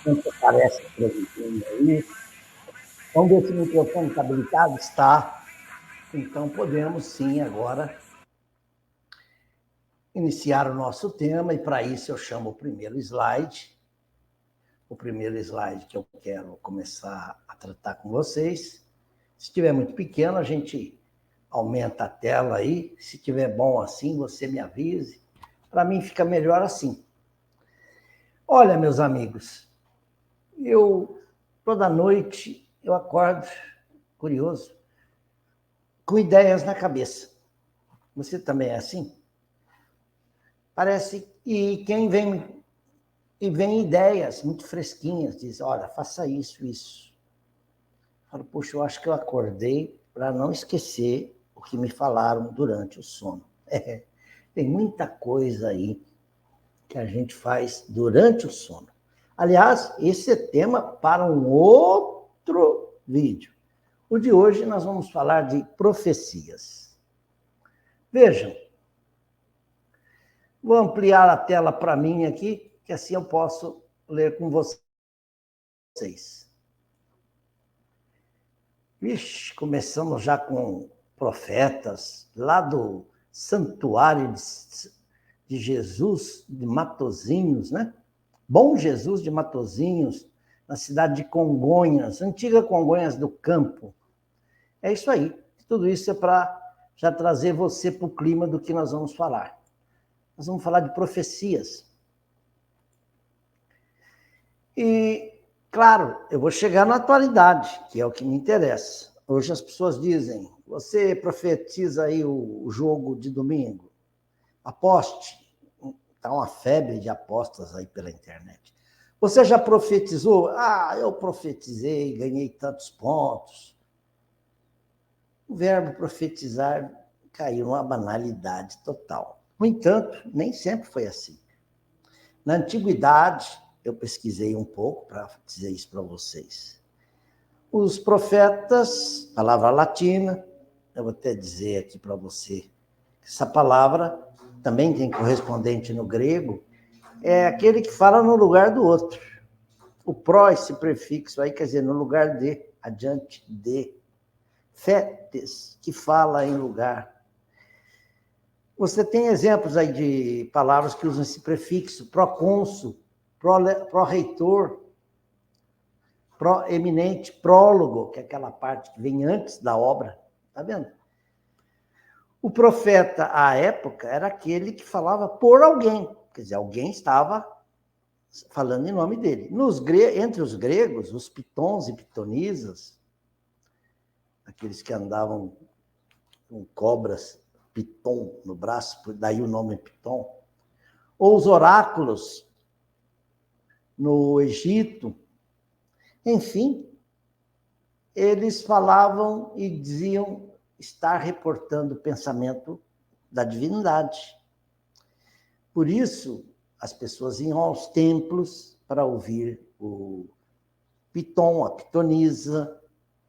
Não aparece transmitindo aí. Vamos ver se o microfone está habilitado? Está. Então, podemos sim agora iniciar o nosso tema, e para isso eu chamo o primeiro slide. O primeiro slide que eu quero começar a tratar com vocês. Se estiver muito pequeno, a gente aumenta a tela aí. Se estiver bom assim, você me avise. Para mim fica melhor assim. Olha, meus amigos, toda noite eu acordo curioso, com ideias na cabeça. Você também é assim? Parece e vem ideias muito fresquinhas, diz, olha, faça isso, isso. Eu falo, puxa, eu acho que eu acordei para não esquecer o que me falaram durante o sono. Tem muita coisa aí que a gente faz durante o sono. Aliás, esse é tema para um outro vídeo. O de hoje nós vamos falar de profecias. Vejam, vou ampliar a tela para mim aqui, que assim eu posso ler com vocês. Vixe, começamos já com profetas, lá do santuário de Jesus de Matozinhos, né? Bom Jesus de Matozinhos, na cidade de Congonhas, antiga Congonhas do Campo. É isso aí. Tudo isso é para já trazer você para o clima do que nós vamos falar. Nós vamos falar de profecias. E, claro, eu vou chegar na atualidade, que é o que me interessa. Hoje as pessoas dizem, você profetiza aí o jogo de domingo, aposte. Está uma febre de apostas aí pela internet. Você já profetizou? Ah, eu profetizei, ganhei tantos pontos. O verbo profetizar caiu numa banalidade total. No entanto, nem sempre foi assim. Na antiguidade, eu pesquisei um pouco para dizer isso para vocês. Os profetas, palavra latina, eu vou até dizer aqui para você, essa palavra também tem correspondente no grego, é aquele que fala no lugar do outro. O pró, esse prefixo aí, quer dizer, no lugar de, adiante de. Fetes, que fala em lugar. Você tem exemplos aí de palavras que usam esse prefixo, procônsul, pró-reitor, pró-eminente, prólogo, que é aquela parte que vem antes da obra, tá vendo? O profeta, à época, era aquele que falava por alguém, quer dizer, alguém estava falando em nome dele. Entre os gregos, os pitons e pitonisas, aqueles que andavam com cobras, piton no braço, daí o nome piton, ou os oráculos no Egito, enfim, eles falavam e diziam estar reportando o pensamento da divindade. Por isso, as pessoas iam aos templos para ouvir o piton, a pitonisa,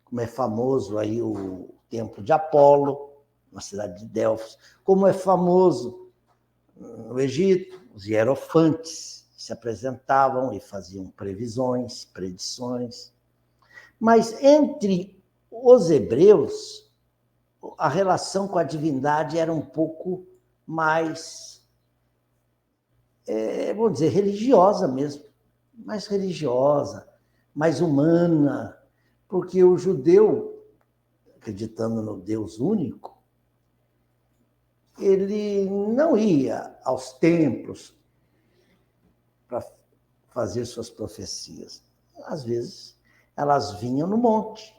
como é famoso aí o templo de Apolo, na cidade de Delfos, como é famoso no Egito, os hierofantes se apresentavam e faziam previsões, predições. Mas entre os hebreus, a relação com a divindade era um pouco mais, vamos dizer, religiosa mesmo, mais religiosa, mais humana, porque o judeu, acreditando no Deus único, ele não ia aos templos para fazer suas profecias. Às vezes, elas vinham no monte,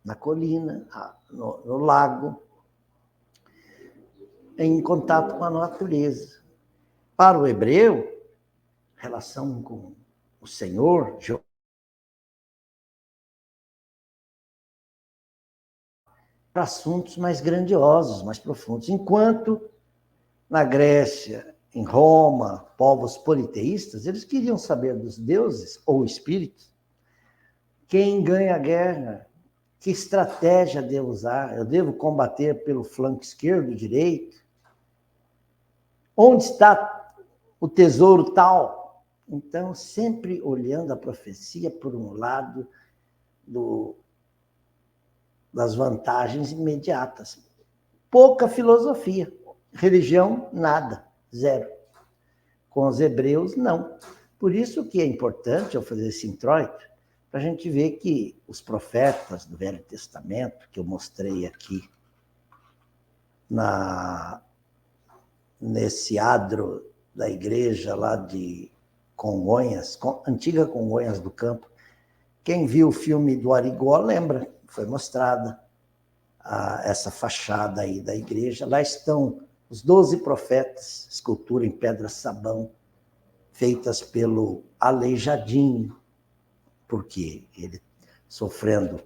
na colina, no lago, em contato com a natureza. Para o hebreu, relação com o Senhor, para assuntos mais grandiosos, mais profundos. Enquanto na Grécia, em Roma, povos politeístas, eles queriam saber dos deuses ou espíritos. Quem ganha a guerra? Que estratégia devo usar? Eu devo combater pelo flanco esquerdo, direito? Onde está o tesouro tal? Então, sempre olhando a profecia por um lado das vantagens imediatas. Pouca filosofia. Religião, nada. Zero. Com os hebreus, não. Por isso que é importante eu fazer esse introito, para a gente ver que os profetas do Velho Testamento, que eu mostrei aqui nesse adro da igreja lá de Congonhas, antiga Congonhas do Campo, quem viu o filme do Arigó lembra, foi mostrada essa fachada aí da igreja. Lá estão os 12 profetas, escultura em pedra-sabão, feitas pelo Aleijadinho, porque ele sofrendo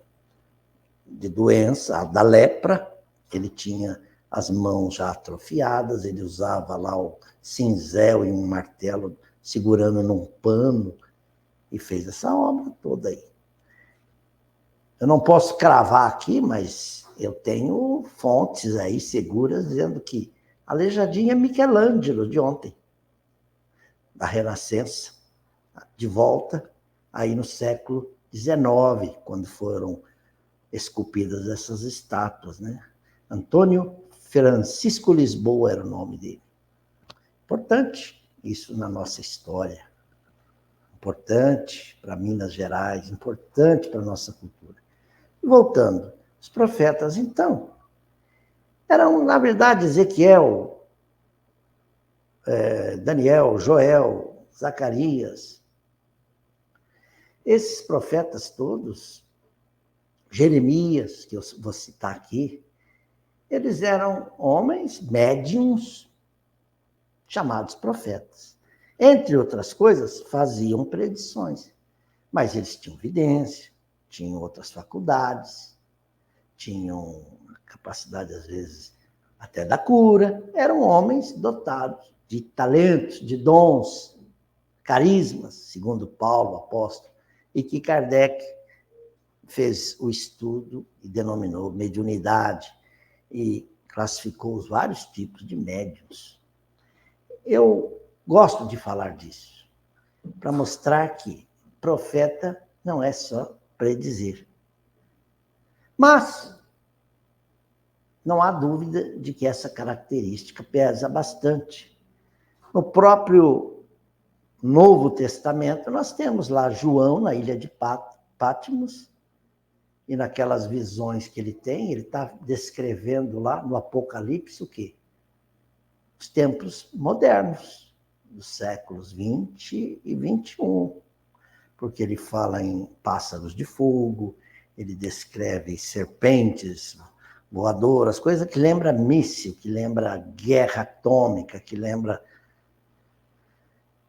de doença, da lepra, ele tinha as mãos já atrofiadas, ele usava lá o cinzel e um martelo segurando num pano e fez essa obra toda aí. Eu não posso cravar aqui, mas eu tenho fontes aí seguras dizendo que Aleijadinho é Michelangelo de ontem, da Renascença, de volta aí no século XIX, quando foram esculpidas essas estátuas, né? Antônio Francisco Lisboa era o nome dele. Importante isso na nossa história. Importante para Minas Gerais, importante para a nossa cultura. E voltando, os profetas, então, eram, na verdade, Ezequiel, Daniel, Joel, Zacarias. Esses profetas todos, Jeremias, que eu vou citar aqui, eles eram homens médiuns chamados profetas. Entre outras coisas, faziam predições, mas eles tinham vidência, tinham outras faculdades, tinham capacidade, às vezes, até da cura. Eram homens dotados de talentos, de dons, carismas, segundo Paulo, apóstolo, e que Kardec fez o estudo e denominou mediunidade e classificou os vários tipos de médiuns. Eu gosto de falar disso, para mostrar que profeta não é só predizer. Mas não há dúvida de que essa característica pesa bastante. No próprio Novo Testamento, nós temos lá João, na ilha de Patmos, e naquelas visões que ele tem, ele está descrevendo lá no Apocalipse o quê? Os tempos modernos, dos séculos 20 e 21, porque ele fala em pássaros de fogo, ele descreve serpentes voadoras, coisa que lembra míssil, que lembra guerra atômica, que lembra...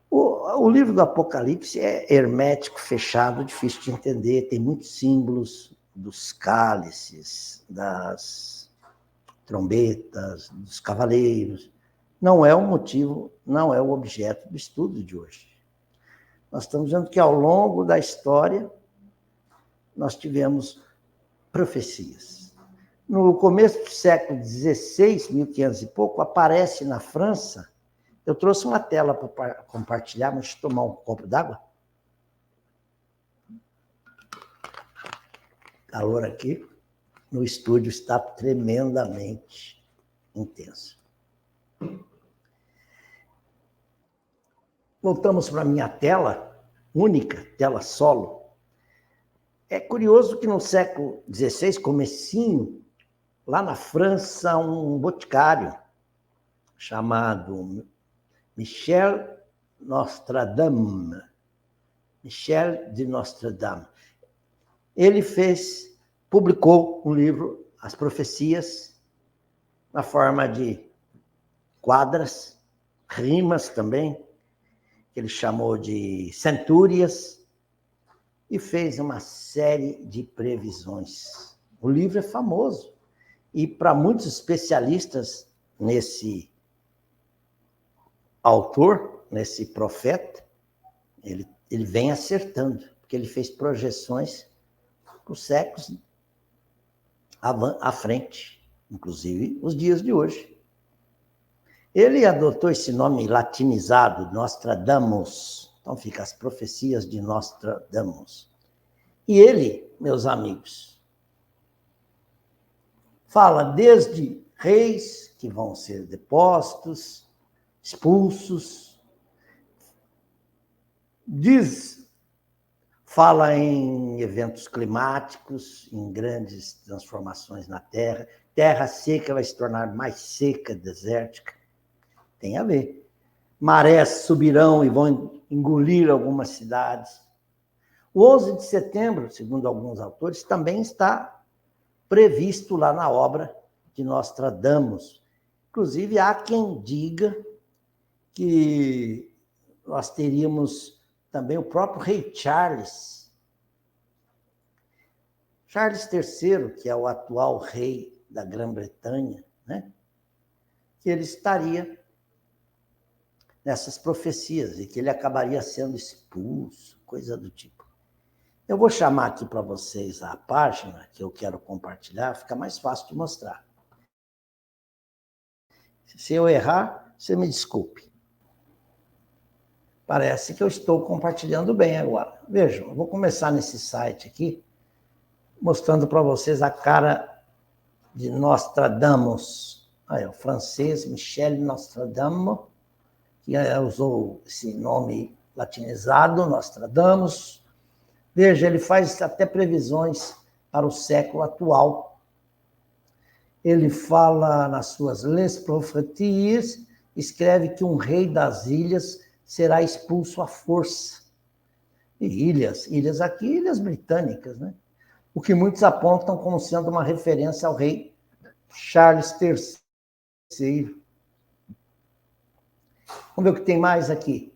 O livro do Apocalipse é hermético, fechado, difícil de entender, tem muitos símbolos dos cálices, das trombetas, dos cavaleiros. Não é o motivo, não é o objeto do estudo de hoje. Nós estamos vendo que ao longo da história nós tivemos profecias. No começo do século XVI, 1500 e pouco, aparece na França. Eu trouxe uma tela para compartilhar, mas deixa eu tomar um copo d'água. Calor aqui no estúdio está tremendamente intenso. Voltamos para a minha tela única, tela solo. É curioso que no século XVI, comecinho, lá na França, um boticário chamado Michel Nostradame, Michel de Nostradame, ele publicou um livro, As Profecias, na forma de quadras, rimas também, que ele chamou de centúrias, e fez uma série de previsões. O livro é famoso, e para muitos especialistas nesse autor, nesse profeta, ele vem acertando, porque ele fez projeções para os séculos à frente, inclusive os dias de hoje. Ele adotou esse nome latinizado, Nostradamus. Então fica as profecias de Nostradamus. E ele, meus amigos, fala desde reis que vão ser depostos, expulsos, fala em eventos climáticos, em grandes transformações na Terra. Terra seca vai se tornar mais seca, desértica. Tem a ver. Marés subirão e vão engolir algumas cidades. O 11 de setembro, segundo alguns autores, também está previsto lá na obra de Nostradamus. Inclusive, há quem diga que nós teríamos também o próprio rei Charles. Charles III, que é o atual rei da Grã-Bretanha, né? Que ele estaria nessas profecias e que ele acabaria sendo expulso, coisa do tipo. Eu vou chamar aqui para vocês a página que eu quero compartilhar, fica mais fácil de mostrar. Se eu errar, você me desculpe. Parece que eu estou compartilhando bem agora. Vejam, eu vou começar nesse site aqui, mostrando para vocês a cara de Nostradamus. Aí, o francês Michel Nostradamus, que usou esse nome latinizado, Nostradamus. Veja, ele faz até previsões para o século atual. Ele fala nas suas Les Prophéties, escreve que um rei das ilhas será expulso à força. E ilhas aqui, ilhas britânicas, né? O que muitos apontam como sendo uma referência ao rei Charles III. Vamos ver o que tem mais aqui.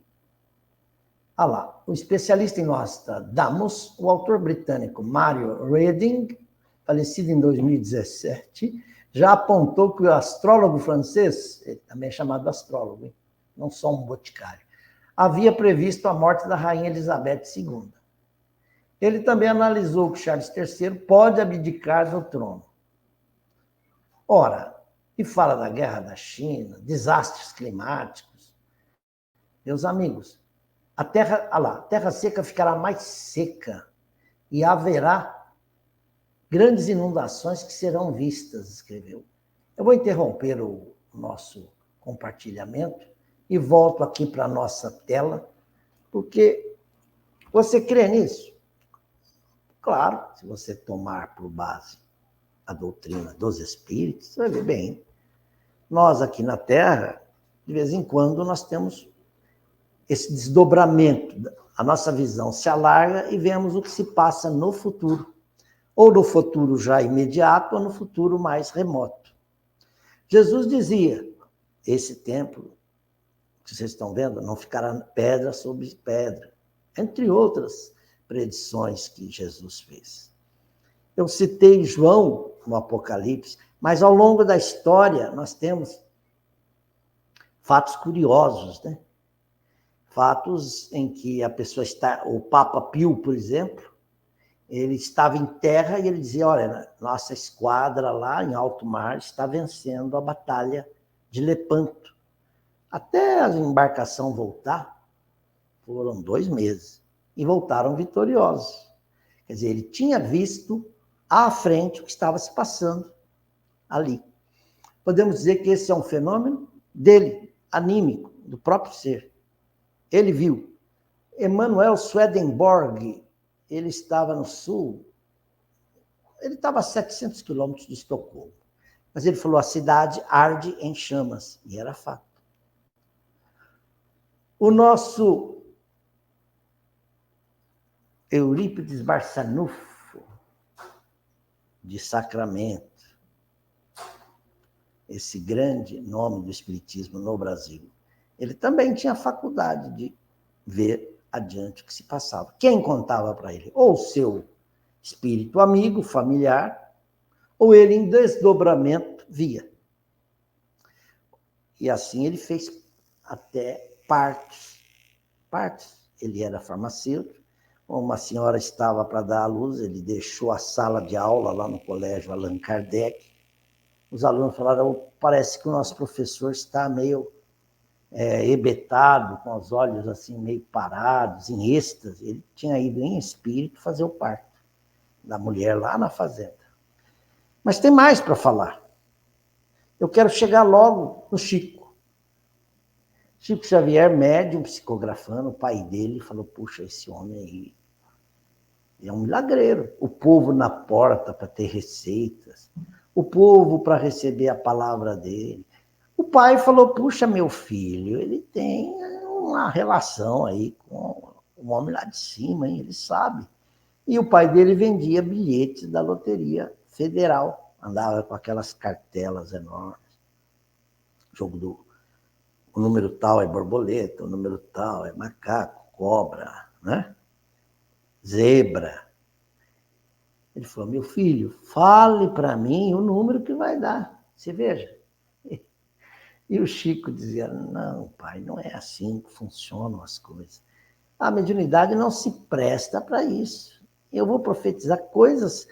Ah lá, o especialista em Nostradamus, o autor britânico Mario Reading, falecido em 2017, já apontou que o astrólogo francês, ele também é chamado astrólogo, hein? Não só um boticário, havia previsto a morte da rainha Elizabeth II. Ele também analisou que Charles III pode abdicar do trono. Ora, e fala da guerra da China, desastres climáticos. Meus amigos, a terra seca ficará mais seca e haverá grandes inundações que serão vistas, escreveu. Eu vou interromper o nosso compartilhamento e volto aqui para a nossa tela, porque você crê nisso? Claro, se você tomar por base a doutrina dos espíritos, você vai ver bem. Nós aqui na Terra, de vez em quando, nós temos esse desdobramento. A nossa visão se alarga e vemos o que se passa no futuro. Ou no futuro já imediato, ou no futuro mais remoto. Jesus dizia, esse templo, que vocês estão vendo, não ficará pedra sobre pedra. Entre outras predições que Jesus fez. Eu citei João no Apocalipse, mas ao longo da história nós temos fatos curiosos, né? Fatos em que a pessoa está, o Papa Pio, por exemplo, ele estava em terra e ele dizia, olha, nossa esquadra lá em alto mar está vencendo a batalha de Lepanto. Até a embarcação voltar, foram 2 meses, e voltaram vitoriosos. Quer dizer, ele tinha visto à frente o que estava se passando ali. Podemos dizer que esse é um fenômeno dele, anímico, do próprio ser. Ele viu. Emanuel Swedenborg, ele estava no sul, ele estava a 700 quilômetros de Estocolmo, mas ele falou, a cidade arde em chamas, e era fato. O nosso Eurípides Barçanufo, de Sacramento, esse grande nome do espiritismo no Brasil, ele também tinha a faculdade de ver adiante o que se passava. Quem contava para ele? Ou seu espírito amigo, familiar, ou ele em desdobramento via. E assim ele fez até partos. Ele era farmacêutico, uma senhora estava para dar à luz, ele deixou a sala de aula lá no colégio Allan Kardec, os alunos falaram, parece que o nosso professor está meio hebetado, com os olhos assim meio parados, em êxtase. Ele tinha ido em espírito fazer o parto da mulher lá na fazenda. Mas tem mais para falar. Eu quero chegar logo no Chico. Chico Xavier, médium, psicografando, o pai dele falou, puxa, esse homem aí é um milagreiro. O povo na porta para ter receitas, o povo para receber a palavra dele. O pai falou, puxa, meu filho, ele tem uma relação aí com o homem lá de cima, hein? Ele sabe. E o pai dele vendia bilhetes da Loteria Federal, andava com aquelas cartelas enormes. Jogo do o número tal é borboleta, o número tal é macaco, cobra, né? Zebra. Ele falou, meu filho, fale para mim o número que vai dar. Você veja. E o Chico dizia, não, pai, não é assim que funcionam as coisas. A mediunidade não se presta para isso. Eu vou profetizar coisas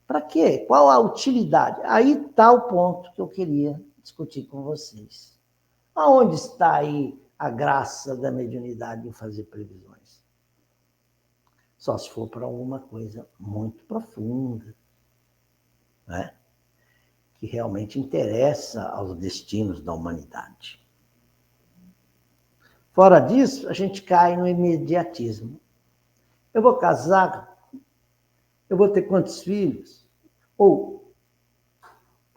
para quê? Qual a utilidade? Aí está o ponto que eu queria discutir com vocês. Aonde está aí a graça da mediunidade em fazer previsões? Só se for para alguma coisa muito profunda, né? Que realmente interessa aos destinos da humanidade. Fora disso, a gente cai no imediatismo. Eu vou casar, eu vou ter quantos filhos? Ou,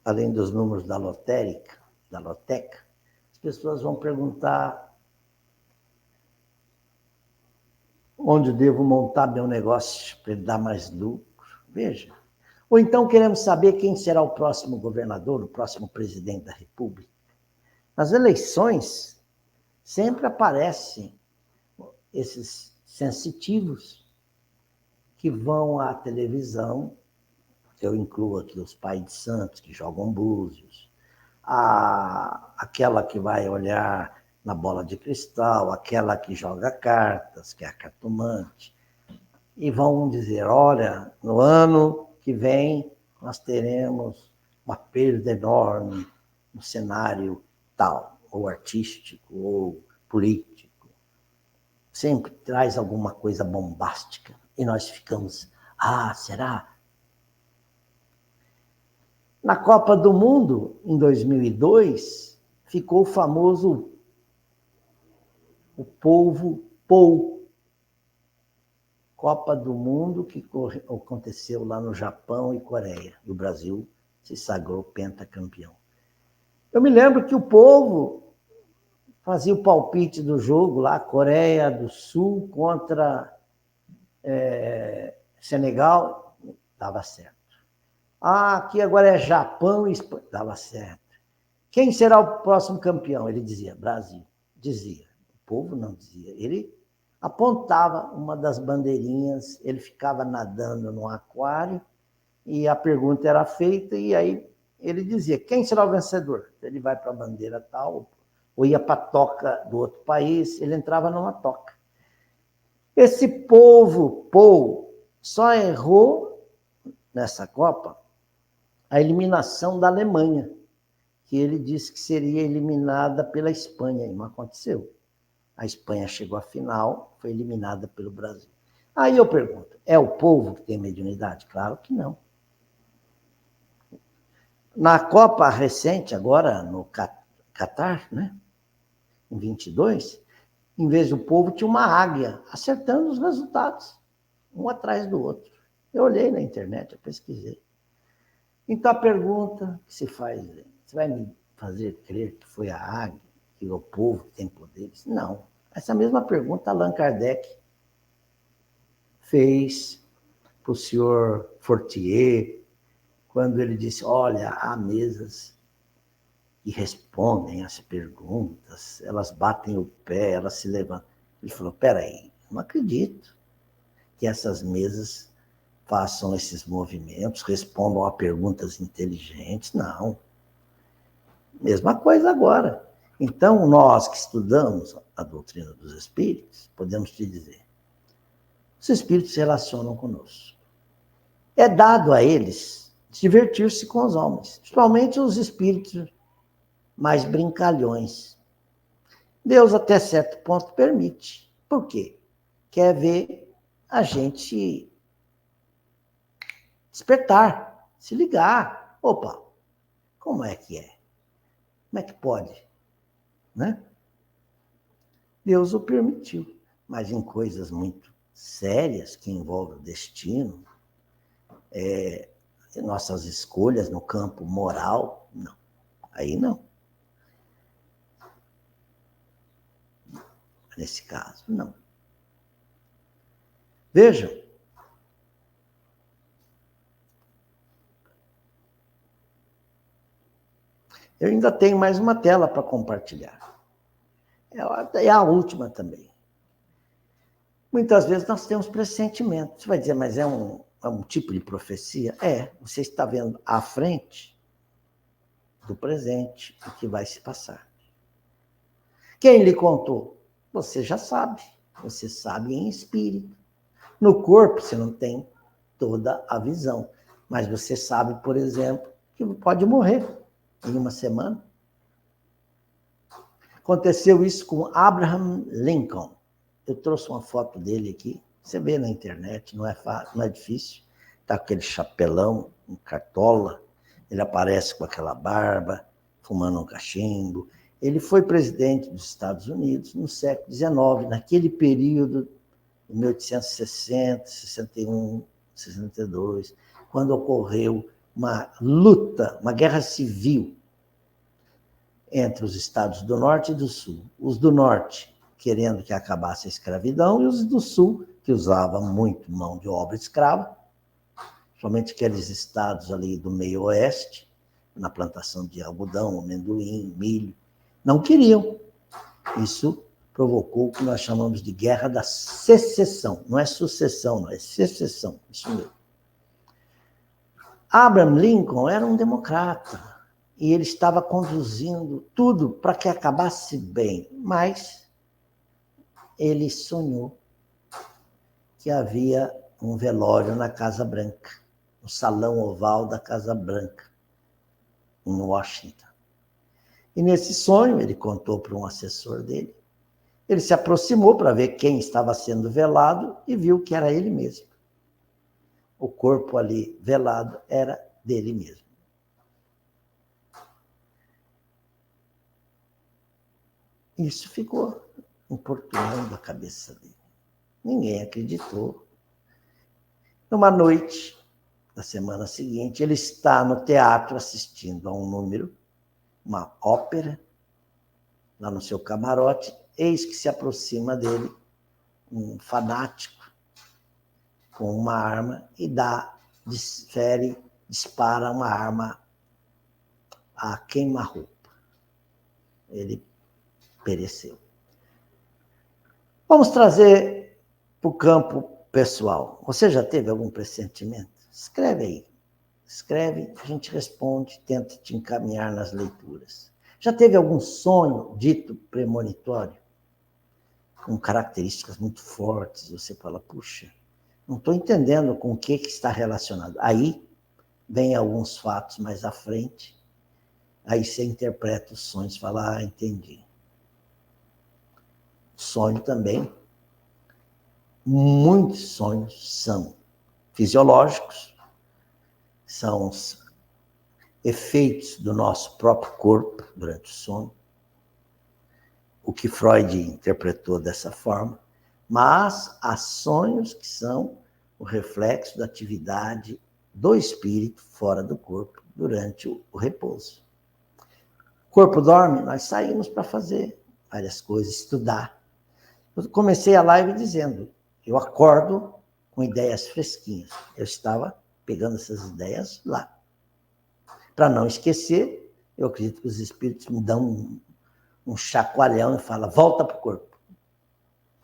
além dos números da lotérica, da loteca, as pessoas vão perguntar onde devo montar meu negócio para ele dar mais lucro. Veja. Ou então queremos saber quem será o próximo governador, o próximo presidente da República. Nas eleições, sempre aparecem esses sensitivos que vão à televisão, eu incluo aqui os pais de santos que jogam búzios, aquela que vai olhar na bola de cristal, aquela que joga cartas, que é a cartomante, e vão dizer, olha, no ano que vem nós teremos uma perda enorme no cenário tal, ou artístico, ou político. Sempre traz alguma coisa bombástica. E nós ficamos, será? Na Copa do Mundo, em 2002, ficou famoso o povo Pou. Copa do Mundo que aconteceu lá no Japão e Coreia. E o Brasil se sagrou pentacampeão. Eu me lembro que o povo fazia o palpite do jogo lá, Coreia do Sul contra Senegal, dava certo. Aqui agora é Japão e Espanha, dava certo. Quem será o próximo campeão? Ele dizia, Brasil. Dizia. O povo não dizia. Ele apontava uma das bandeirinhas, ele ficava nadando no aquário e a pergunta era feita e aí ele dizia, quem será o vencedor? Ele vai para a bandeira tal, ou ia para a toca do outro país, ele entrava numa toca. Esse povo, só errou nessa Copa a eliminação da Alemanha, que ele disse que seria eliminada pela Espanha, e não aconteceu. A Espanha chegou à final, foi eliminada pelo Brasil. Aí eu pergunto, é o povo que tem mediunidade? Claro que não. Na Copa recente, agora no Catar, né? Em 22, em vez do povo, tinha uma águia acertando os resultados, um atrás do outro. Eu olhei na internet, eu pesquisei. Então a pergunta que se faz é, você vai me fazer crer que foi a águia, que o povo tem poderes? Não. Essa mesma pergunta Allan Kardec fez para o senhor Fortier, quando ele disse, olha, há mesas que respondem às perguntas, elas batem o pé, elas se levantam. Ele falou, peraí, não acredito que essas mesas façam esses movimentos, respondam a perguntas inteligentes, não. Mesma coisa agora. Então, nós que estudamos a doutrina dos espíritos, podemos te dizer, os espíritos se relacionam conosco. É dado a eles divertir-se com os homens, principalmente os espíritos mais brincalhões. Deus, até certo ponto, permite. Por quê? Quer ver a gente despertar, se ligar. Opa, como é que é? Como é que pode? Né? Deus o permitiu. Mas em coisas muito sérias, que envolvem o destino, nossas escolhas no campo moral, não. Aí não. Nesse caso, não. Vejam. Eu ainda tenho mais uma tela para compartilhar. É a última também. Muitas vezes nós temos pressentimento. Você vai dizer, mas é um tipo de profecia? Você está vendo à frente do presente o que vai se passar. Quem lhe contou? Você já sabe. Você sabe em espírito. No corpo, você não tem toda a visão. Mas você sabe, por exemplo, que pode morrer em uma semana. Aconteceu isso com Abraham Lincoln. Eu trouxe uma foto dele aqui. Você vê na internet, não é fácil, não é difícil. Está com aquele chapelão, um cartola. Ele aparece com aquela barba, fumando um cachimbo. Ele foi presidente dos Estados Unidos no século XIX, naquele período, em 1860, 61, 62, quando ocorreu uma luta, uma guerra civil entre os estados do Norte e do Sul. Os do Norte querendo que acabasse a escravidão e os do Sul, que usavam muito mão de obra escrava, somente aqueles estados ali do meio oeste, na plantação de algodão, amendoim, milho, não queriam. Isso provocou o que nós chamamos de Guerra da Secessão. Não é sucessão, não, é secessão, isso mesmo. Abraham Lincoln era um democrata e ele estava conduzindo tudo para que acabasse bem, mas ele sonhou que havia um velório na Casa Branca, no Salão Oval da Casa Branca, em Washington. E nesse sonho, ele contou para um assessor dele, ele se aproximou para ver quem estava sendo velado e viu que era ele mesmo. O corpo ali velado era dele mesmo. Isso ficou importunando a cabeça dele. Ninguém acreditou. Numa noite da semana seguinte, ele está no teatro assistindo a um número, uma ópera, lá no seu camarote, eis que se aproxima dele um fanático com uma arma e dispara uma arma a queima-roupa. Ele pereceu. Vamos trazer para o campo pessoal. Você já teve algum pressentimento? Escreve aí. Escreve, a gente responde, tenta te encaminhar nas leituras. Já teve algum sonho dito premonitório? Com características muito fortes, você fala, puxa, não estou entendendo com o que está relacionado. Aí vem alguns fatos mais à frente, aí você interpreta os sonhos e fala, entendi. Sonho também, muitos sonhos são fisiológicos, são os efeitos do nosso próprio corpo durante o sono, o que Freud interpretou dessa forma, mas há sonhos que são o reflexo da atividade do espírito fora do corpo durante o repouso. O corpo dorme, nós saímos para fazer várias coisas, estudar. Eu comecei a live dizendo, eu acordo com ideias fresquinhas. Eu estava pegando essas ideias lá. Para não esquecer, eu acredito que os espíritos me dão um chacoalhão e falam, volta para o corpo.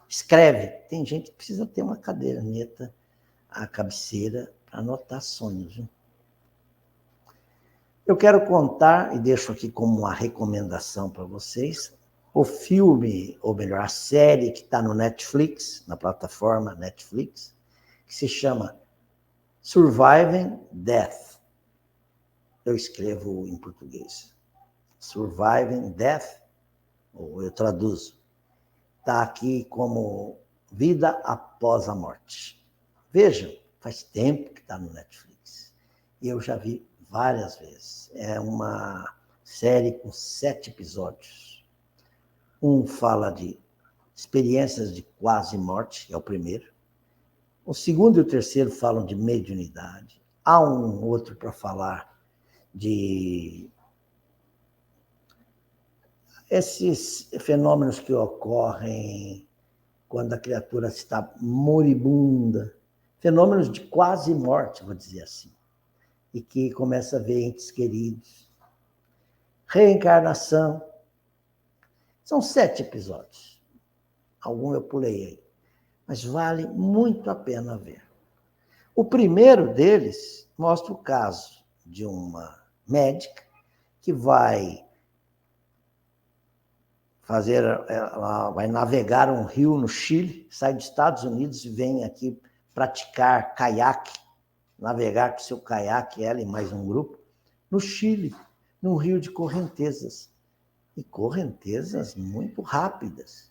Escreve. Tem gente que precisa ter uma caderneta à cabeceira para anotar sonhos. Viu? Eu quero contar, e deixo aqui como uma recomendação para vocês, o filme, ou melhor, a série que está no Netflix, na plataforma Netflix, que se chama Surviving Death. eu escrevo em português. Surviving Death, ou eu traduzo. Está aqui como Vida Após a Morte. Vejam, faz tempo que está no Netflix. E eu já vi várias vezes. É uma série com 7 episódios. Um fala de experiências de quase morte, é o primeiro. O segundo e o terceiro falam de mediunidade. Há um outro para falar de esses fenômenos que ocorrem quando a criatura está moribunda, fenômenos de quase morte, vou dizer assim, e que começa a ver entes queridos. Reencarnação. São 7 episódios. Algum eu pulei aí. Mas vale muito a pena ver. O primeiro deles mostra o caso de uma médica que vai ela vai navegar um rio no Chile, sai dos Estados Unidos e vem aqui praticar caiaque, navegar com seu caiaque, ela e mais um grupo, no Chile, num rio de correntezas. E correntezas muito rápidas.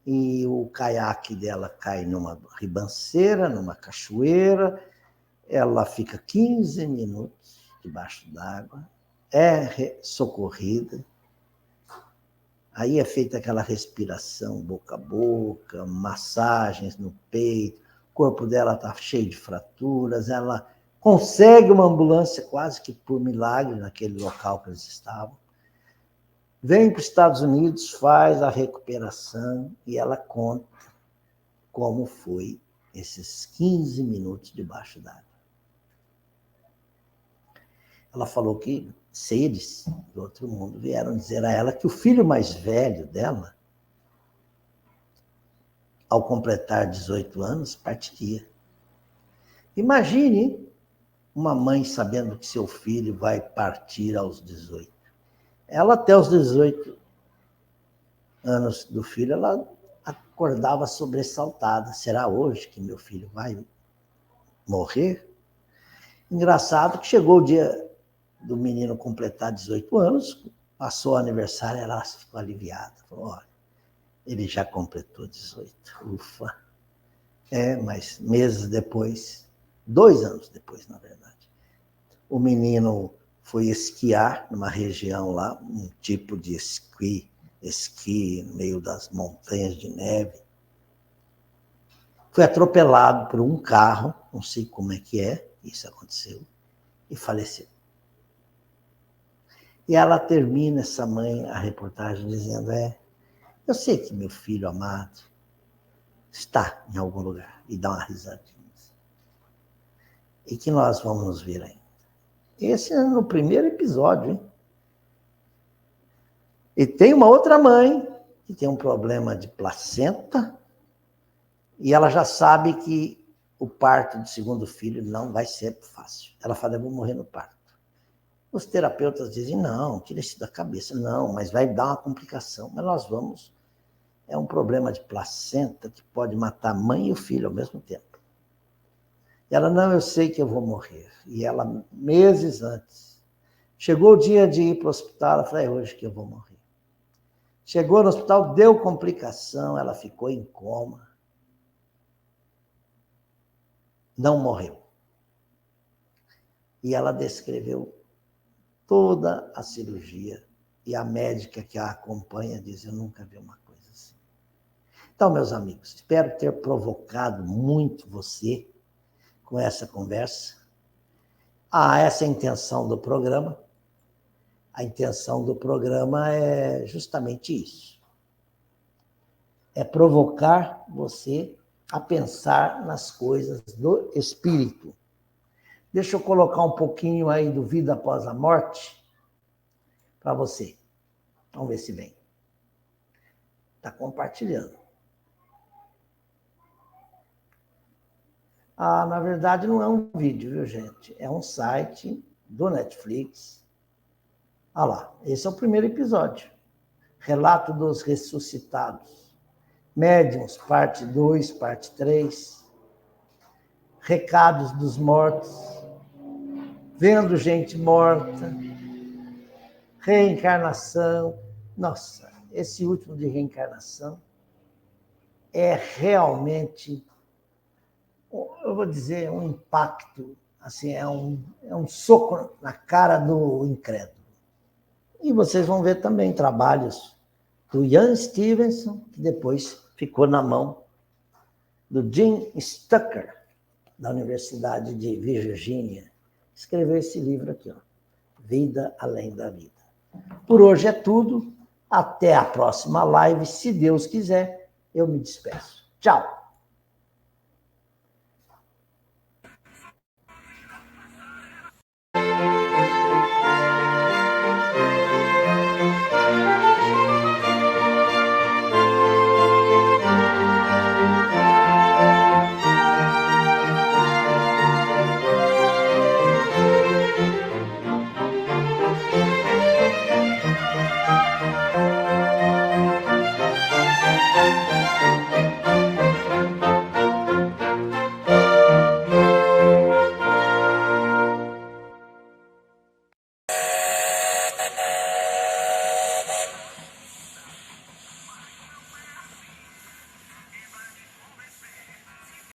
E o caiaque dela cai numa ribanceira, numa cachoeira, ela fica 15 minutos debaixo d'água, é socorrida. Aí é feita aquela respiração boca a boca, massagens no peito, o corpo dela está cheio de fraturas, ela consegue uma ambulância quase que por milagre naquele local que eles estavam. Vem para os Estados Unidos, faz a recuperação e ela conta como foi esses 15 minutos debaixo d'água. Ela falou que seres do outro mundo vieram dizer a ela que o filho mais velho dela, ao completar 18 anos, partiria. Imagine uma mãe sabendo que seu filho vai partir aos 18. Ela, até os 18 anos do filho, ela acordava sobressaltada. Será hoje que meu filho vai morrer? Engraçado que chegou o dia do menino completar 18 anos, passou o aniversário, ela ficou aliviada. Falou, olha, ele já completou 18. Ufa. Mas meses depois, 2 anos depois, na verdade, o menino foi esquiar numa região lá, um tipo de esqui no meio das montanhas de neve. Foi atropelado por um carro, não sei como é que isso aconteceu, e faleceu. E ela termina, essa mãe, a reportagem dizendo, eu sei que meu filho amado está em algum lugar, e dá uma risadinha. E que nós vamos nos ver ainda. Esse é no primeiro episódio, hein? E tem uma outra mãe que tem um problema de placenta e ela já sabe que o parto do segundo filho não vai ser fácil. Ela fala, eu vou morrer no parto. Os terapeutas dizem, não, tira isso da cabeça. Não, mas vai dar uma complicação. Mas nós vamos... É um problema de placenta que pode matar a mãe e o filho ao mesmo tempo. E ela, não, eu sei que eu vou morrer. E ela, meses antes, chegou o dia de ir para o hospital, ela falou, é hoje que eu vou morrer. Chegou no hospital, deu complicação, ela ficou em coma. Não morreu. E ela descreveu toda a cirurgia. E a médica que a acompanha diz, eu nunca vi uma coisa assim. Então, meus amigos, espero ter provocado muito você com essa conversa. Essa é a intenção do programa. A intenção do programa é justamente isso. É provocar você a pensar nas coisas do espírito. Deixa eu colocar um pouquinho aí do Vida Após a Morte para você. Vamos ver se vem. Está compartilhando. Na verdade, não é um vídeo, viu, gente? É um site do Netflix. Olha lá, esse é o primeiro episódio. Relato dos ressuscitados. Médiuns, parte 2, parte 3. Recados dos mortos. vendo gente morta, reencarnação. Nossa, esse último de reencarnação é realmente, eu vou dizer, um impacto, assim, é um soco na cara do incrédulo. E vocês vão ver também trabalhos do Ian Stevenson, que depois ficou na mão do Jim Stucker, da Universidade de Virgínia. Escreveu esse livro aqui, ó, Vida Além da Vida. Por hoje é tudo. Até a próxima live. Se Deus quiser, eu me despeço. Tchau!